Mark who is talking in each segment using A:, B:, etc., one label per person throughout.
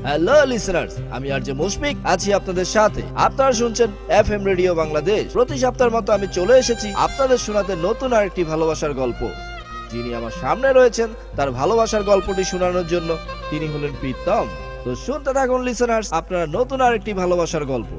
A: Hello listeners, আমি RJ Mushfiq আছি আপনাদের সাথে। আপনারা শুনছেন এফএম রেডিও বাংলাদেশ। প্রতি সপ্তাহের মতো আমি চলে এসেছি আপনাদের শোনাতে নতুন আরেকটি ভালোবাসার গল্প। যিনি আমার সামনে রয়েছেন তার ভালোবাসার গল্পটি শোনানোর জন্য তিনি হলেন প্রীতম। তো শুনতে থাকুন লিসেনার্স, আপনারা নতুন আরেকটি ভালোবাসার গল্প।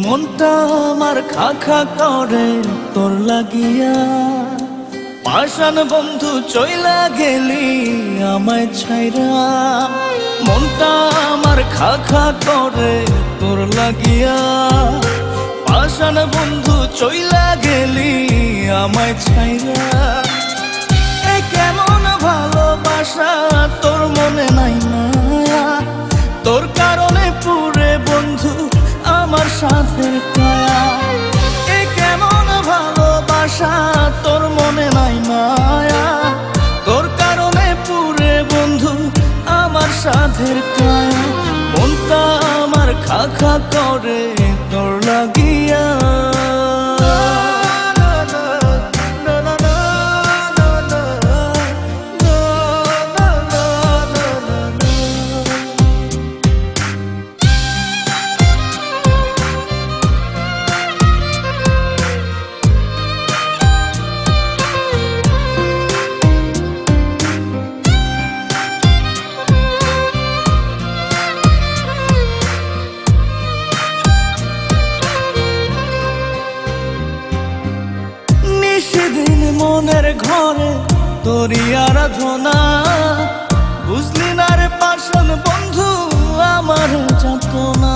B: মনটা আমার খা খা করে তোর লাগিয়া, পাষাণ বন্ধু চইলা গেলি আমায় ছাইরা। মনটা আমার খা খা করে তোর লাগিয়া, পাষাণ বন্ধু চইলা গেলি আমায় ছাইরা। এ কেমন ভালোবাসা তোর মনে নাই মায়া, তোর কারণে পুরে বন্ধু আমার সাথের কায়া। এ কেমন ভালোবাসা তোর মনে নাই মায়া, তোর কারণে পুরে বন্ধু আমার সাথের কায়া। মনটা আমার খা খা করে তোর লাগিয়া। সেদিন মনের ঘরে তোরই আরাধনা, বুঝলি না রে পাষাণ বন্ধু আমার যাতনা।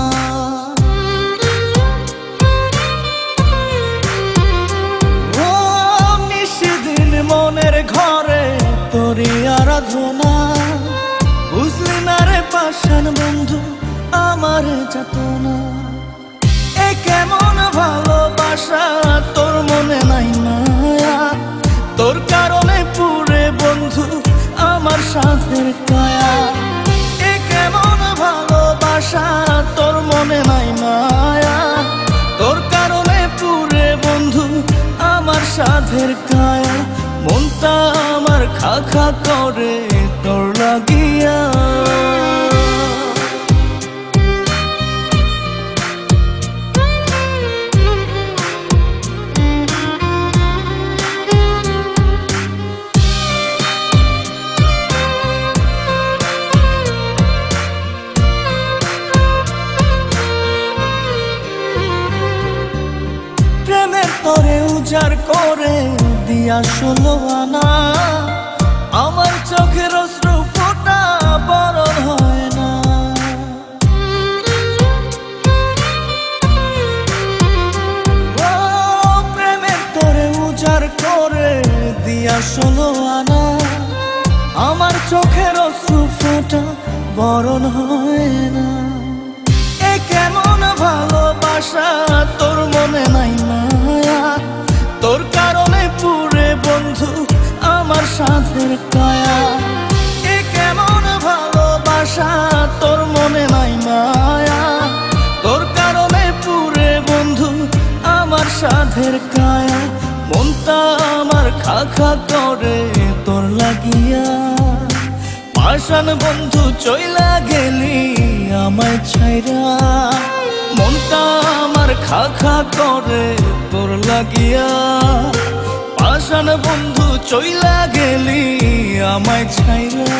B: ও সেদিন মনের ঘরে তোরই আরাধনা, বুঝলি না রে পাষাণ বন্ধু আমার যাতনা। এ কেমন ভালোবাসা তোর মনে নাই মায়া, তোর কারণে পুরে বন্ধু আমার সাথের কায়া। এ কেমন ভালোবাসা তোর মনে নাই মায়া, তোর কারণে পুরে বন্ধু আমার সাথের কায়া। মনটা আমার খা খা করে তোর লাগিয়া। তোরে উজাড় করে দিয়া 16 আনা, আমার চোখের অশ্রু ফোঁটা বরণ হয় না। ও প্রেমের তোরে উজাড় করে দিয়া 16 আনা, আমার চোখের অশ্রু ফোঁটা বরণ হয় না। এ কেমন ভালোবাসা তোর মনে নাই মায়া, তোর কারণে পুরে বন্ধু আমার সাথের কায়া। এ কেমন ভালোবাসা তোর মনে নাই মায়া, তোর কারণে পুরে বন্ধু আমার সাথের কায়া। মনটা আমার খা খা করে তোর লাগিয়া, পাষাণ বন্ধু চইলা গেলি আমায় ছাইরা। মনটা আমার খা খা করে তোর লাগিয়া, পাষাণ বন্ধু চইলা গেলি আমায় ছাইরা।